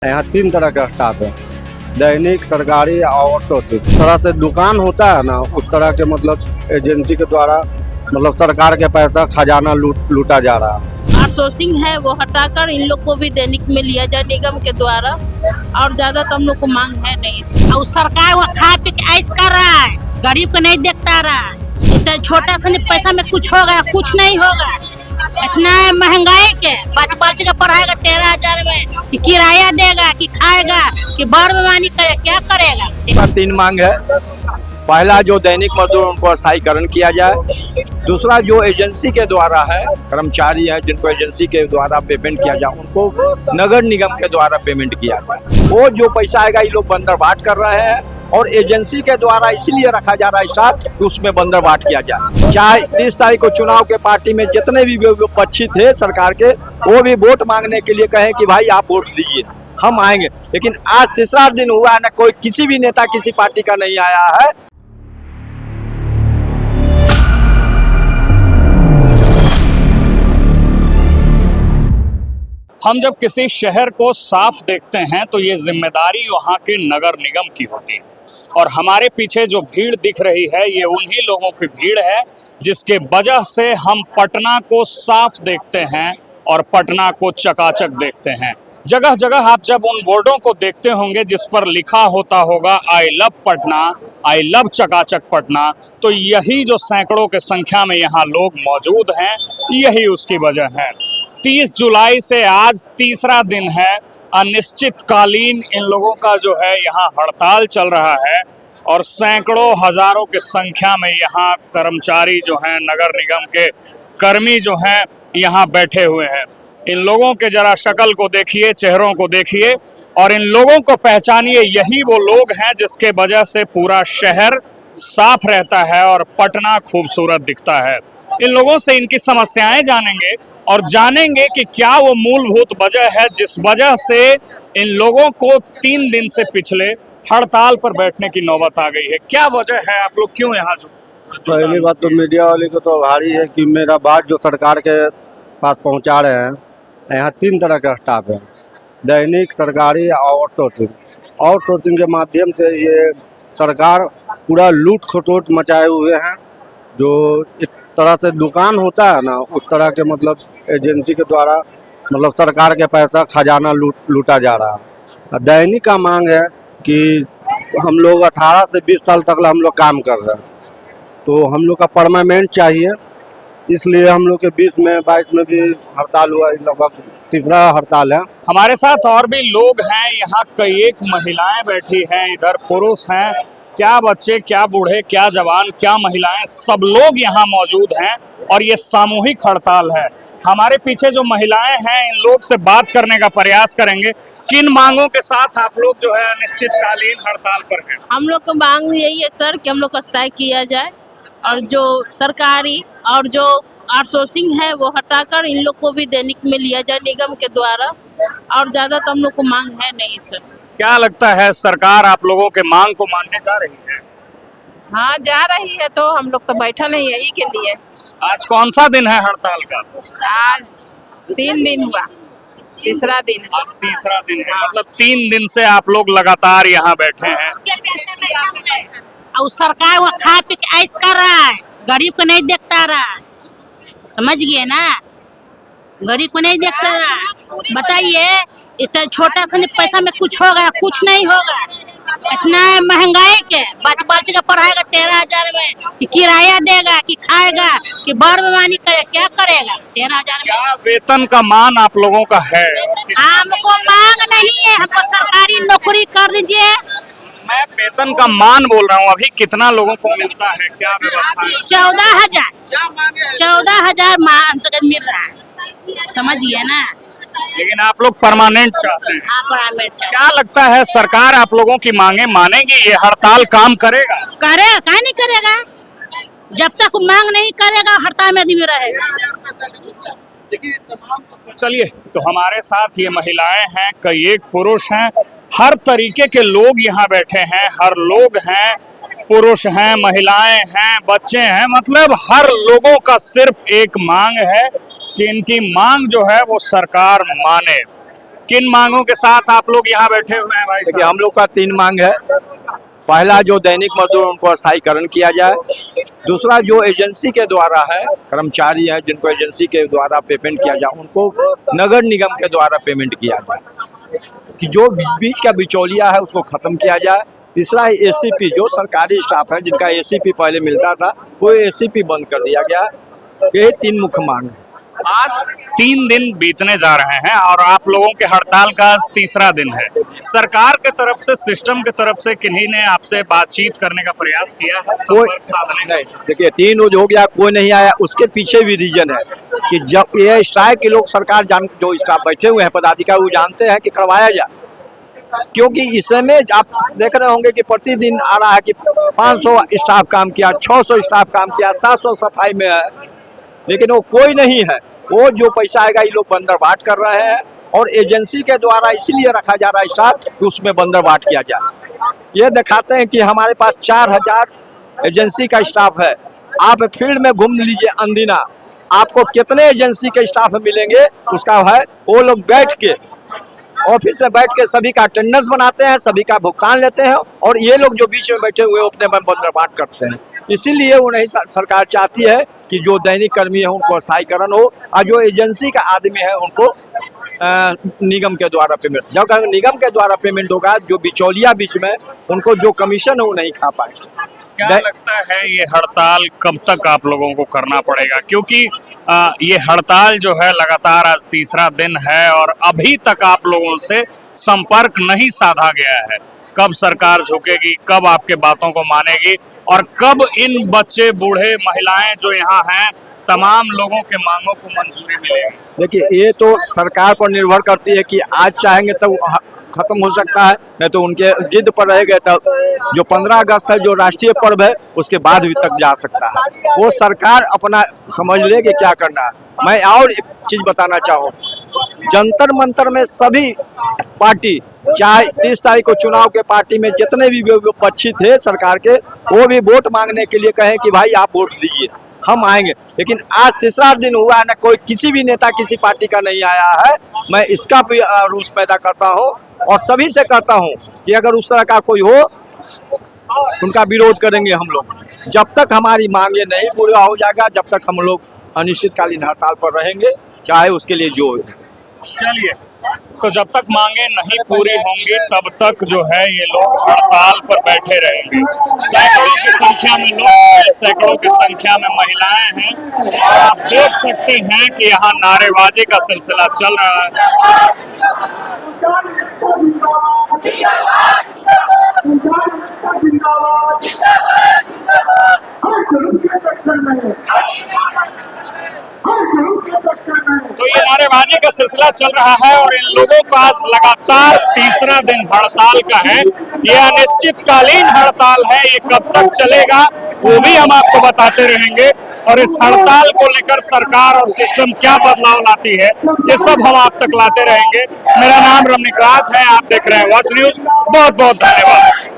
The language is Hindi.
यहाँ 3 तरह का स्टाफ है, दैनिक, सरकारी और औद्योगिक। इस तरह से दुकान होता है ना, उस तरह के मतलब एजेंसी के द्वारा मतलब सरकार के पैसा खजाना लूटा जा रहा है। आउटसोर्सिंग है वो हटाकर इन लोग को भी दैनिक में लिया जाए निगम के द्वारा, और ज्यादा तो हम लोग को मांग है नहीं। और सरकार वो खा पी के ऐश कर रहा है, गरीब को नहीं देखता रहा है। इतना छोटा सा पैसा में कुछ होगा, कुछ नहीं होगा। इतना महंगाई के बच्चे का पढ़ाएगा 13,000 में, कि किराया देगा, कि खाएगा, कि बार बेमानी करे, क्या करेगा। 3 मांग है। पहला जो दैनिक मजदूर उनको स्थायीकरण किया जाए। दूसरा जो एजेंसी के द्वारा है, कर्मचारी हैं जिनको एजेंसी के द्वारा पेमेंट किया जाए, उनको नगर निगम के द्वारा पेमेंट किया जाए। वो जो पैसा आएगा ये लोग बंदरबाट कर रहे हैं और एजेंसी के द्वारा इसीलिए रखा जा रहा है स्टाफ कि उसमें बंदरबाट किया जाए। चाहे 30 तारीख को चुनाव के पार्टी में जितने भी विपक्षी थे सरकार के, वो भी वोट मांगने के लिए कहे कि भाई आप वोट दीजिए, हम आएंगे। लेकिन आज तीसरा दिन हुआ है ना, कोई किसी भी नेता किसी पार्टी का नहीं आया है। हम जब किसी शहर को साफ देखते हैं तो ये जिम्मेदारी वहाँ के नगर निगम की होती है, और हमारे पीछे जो भीड़ दिख रही है ये उन्हीं लोगों की भीड़ है जिसके वजह से हम पटना को साफ देखते हैं और पटना को चकाचक देखते हैं। जगह जगह आप जब उन बोर्डों को देखते होंगे जिस पर लिखा होता होगा I love Patna, I love चकाचक पटना, तो यही जो सैकड़ों के संख्या में यहाँ लोग मौजूद हैं, यही उसकी वजह है। 30 जुलाई से आज तीसरा दिन है, अनिश्चितकालीन इन लोगों का जो है यहाँ हड़ताल चल रहा है, और सैकड़ों हजारों की संख्या में यहाँ कर्मचारी जो हैं, नगर निगम के कर्मी जो हैं, यहाँ बैठे हुए हैं। इन लोगों के जरा शक्ल को देखिए, चेहरों को देखिए, और इन लोगों को पहचानिए। यही वो लोग हैं जिसके वजह से पूरा शहर साफ रहता है और पटना खूबसूरत दिखता है। इन लोगों से इनकी समस्याएं जानेंगे और जानेंगे कि क्या वो मूलभूत वजह है जिस वजह से इन लोगों को 3 दिन से पिछले हड़ताल पर बैठने की नौबत आ गई है। क्या वजह है, आप लोग क्यों यहाँ पहली बात तो मीडिया वाले को तो भारी है कि मेरा बात जो सरकार के पास पहुँचा रहे हैं। यहाँ 3 तरह का स्टाफ है, दैनिक, सरकारी और आउटसोर्सिंग के माध्यम से ये सरकार पूरा लूट खसोट मचाए हुए हैं। जो एक तरह से दुकान होता है ना, उस तरह के मतलब एजेंसी के द्वारा मतलब सरकार के पैसा खजाना लूटा जा रहा है। दैनिक का मांग है कि हम लोग 18 से 20 साल तक हम लोग काम कर रहे हैं, तो हम लोग का परमानेंट चाहिए। इसलिए हम लोग के 20 में 22 में भी हड़ताल हुआ, लगभग तीसरा हड़ताल है। हमारे साथ और भी लोग हैं, यहाँ कई एक महिलाएं बैठी हैं, इधर पुरुष हैं, क्या बच्चे, क्या बूढ़े, क्या जवान, क्या महिलाएं, सब लोग यहाँ मौजूद हैं और ये सामूहिक हड़ताल है। हमारे पीछे जो महिलाएं हैं, इन लोग से बात करने का प्रयास करेंगे। किन मांगों के साथ आप लोग जो है अनिश्चितकालीन हड़ताल पर हैं? हम लोग को मांग यही है सर कि हम लोग का स्थायी किया जाए, और जो सरकारी और जो आउटसोर्सिंग है वो हटाकर इन लोग को भी दैनिक में लिया जाए निगम के द्वारा, और ज्यादा तो हम लोग को मांग है नहीं सर। क्या लगता है, सरकार आप लोगों के मांग को मानने जा रही है? हाँ जा रही है, तो हम लोग तो बैठल हैं यही के लिए। आज कौन सा दिन है हड़ताल का? आज 3 दिन हुआ, तीसरा दिन है। आज तीसरा दिन है, मतलब 3 दिन से आप लोग लगातार यहाँ बैठे हैं। और सरकार वो खा पी के ऐश कर रहा है, गरीब को नहीं देखता रहा है। समझ गए ना, गरीब को नहीं देख रहा। बताइए, इतना छोटा सा पैसा में कुछ होगा, कुछ नहीं होगा। इतना महंगाई के बच्चे का पढ़ाएगा 13,000 में, कि किराया देगा, कि खाएगा, कि बार बेमानी करे, क्या करेगा। 13,000 में क्या वेतन का मान आप लोगों का है? हमको मांग नहीं है, हमको सरकारी नौकरी कर दीजिए। मैं वेतन का मान बोल रहा हूँ, अभी कितना लोगों को मिलता है, क्या व्यवस्था है? 14,000 मान से मिल रहा है, समझिए ना। लेकिन आप लोग परमानेंट चाहते हैं। हाँ, परमानेंट चाहिए। क्या लगता है, सरकार आप लोगों की मांगे मानेगी? ये हड़ताल काम करेगा? करेगा, क्या नहीं करेगा। जब तक मांग नहीं करेगा हड़ताल में आदमी रहेगा। चलिए, तो हमारे साथ ये महिलाएं हैं, कई एक पुरुष हैं, हर तरीके के लोग यहाँ बैठे हैं। हर लोग हैं, पुरुष हैं, महिलाएं हैं, बच्चे हैं, मतलब हर लोगों का सिर्फ एक मांग है कि इनकी मांग जो है वो सरकार माने। किन मांगों के साथ आप लोग यहाँ बैठे हुए हैं भाई देखिए साहब? हम लोग का 3 मांग है। पहला जो दैनिक मजदूर उनको स्थायीकरण किया जाए। दूसरा जो एजेंसी के द्वारा है, कर्मचारी हैं जिनको एजेंसी के द्वारा पेमेंट किया जाए उनको नगर निगम के द्वारा पेमेंट किया जाए, कि जो बीच का बिचौलिया है उसको खत्म किया जाए। तीसरा है एसीपी, जो सरकारी स्टाफ है जिनका एसीपी पहले मिलता था वो एसीपी बंद कर दिया गया। यही 3 मुख्य मांग है। आज 3 दिन बीतने जा रहे हैं और आप लोगों के हड़ताल का आज तीसरा दिन है। सरकार के तरफ से, सिस्टम के तरफ से किन्हीं ने आपसे बातचीत करने का प्रयास किया है, संपर्क साधने का? नहीं, देखिए 3 रोज हो गया, कोई नहीं आया। उसके पीछे भी रीजन है कि जब ये स्ट्राइक के लोग सरकार जो स्टाफ बैठे हुए हैं पदाधिकारी वो जानते हैं कि करवाया जाए, क्योंकि इस समय आप देख रहे होंगे कि प्रतिदिन आ रहा है कि 500 स्टाफ काम किया, 600 स्टाफ काम किया, 700 सफाई में है, लेकिन वो कोई नहीं है। वो जो पैसा आएगा ये लोग बंदरबाट कर रहे हैं और एजेंसी के द्वारा इसीलिए रखा जा रहा है स्टाफ कि उसमें बंदरबाट किया जाए। ये दिखाते हैं कि हमारे पास 4000 एजेंसी का स्टाफ है। आप फील्ड में घूम लीजिए अंदिना, आपको कितने एजेंसी के स्टाफ मिलेंगे उसका है। वो लोग बैठ के ऑफिस में बैठ के सभी का अटेंडेंस बनाते हैं, सभी का भुगतान लेते हैं और ये लोग जो बीच में बैठे हुए अपने बंदरबाट करते हैं। इसीलिए वो नहीं सरकार चाहती है कि जो दैनिक कर्मी है उनको स्थायीकरण हो और जो एजेंसी का आदमी है उनको निगम के द्वारा पेमेंट। जब निगम के द्वारा पेमेंट होगा, जो बिचौलिया बीच में उनको जो कमीशन है वो नहीं खा पाएंगे। क्या लगता है ये हड़ताल कब तक आप लोगों को करना पड़ेगा? क्योंकि ये हड़ताल जो है लगातार आज तीसरा दिन है और अभी तक आप लोगों से संपर्क नहीं साधा गया है। कब सरकार झुकेगी, कब आपके बातों को मानेगी और कब इन बच्चे, बूढ़े, महिलाएं जो यहाँ हैं तमाम लोगों के मांगों को मंजूरी मिलेगी? देखिए ये तो सरकार पर निर्भर करती है कि आज चाहेंगे तो खत्म हो सकता है, नहीं तो उनके जिद पर रह गए तो जो 15 अगस्त है जो राष्ट्रीय पर्व है उसके बाद भी तक जा सकता है। वो सरकार अपना समझ ले कि क्या करना है। मैं और एक चीज बताना चाहूँ, जंतर मंतर में सभी पार्टी, चाहे 30 तारीख को चुनाव के पार्टी में जितने भी विपक्षी थे सरकार के, वो भी वोट मांगने के लिए कहे कि भाई आप वोट दीजिए, हम आएंगे। लेकिन आज तीसरा दिन हुआ है ना, कोई किसी भी नेता किसी पार्टी का नहीं आया है। मैं इसका भी रोष पैदा करता हूँ और सभी से कहता हूँ कि अगर उस तरह का कोई हो उनका विरोध करेंगे हम लोग। जब तक हमारी मांगे नहीं पूरा हो जाएगा, जब तक हम लोग अनिश्चितकालीन हड़ताल पर रहेंगे, चाहे उसके लिए जो। चलिए, तो जब तक मांगे नहीं पूरी होंगी तब तक जो है ये लोग हड़ताल पर बैठे रहेंगे। सैकड़ों की संख्या में लोग हैं, सैकड़ों की संख्या में महिलाएं हैं। आप देख सकते हैं कि यहाँ नारेबाजी का सिलसिला चल रहा है। तो ये नारेबाजी का सिलसिला चल रहा है और इन लोगों का आज लगातार तीसरा दिन हड़ताल का है। ये अनिश्चितकालीन हड़ताल है, ये कब तक चलेगा वो भी हम आपको बताते रहेंगे और इस हड़ताल को लेकर सरकार और सिस्टम क्या बदलाव लाती है ये सब हम आप तक लाते रहेंगे। मेरा नाम रमनिक राज है, आप देख रहे हैं वॉच न्यूज। बहुत बहुत धन्यवाद।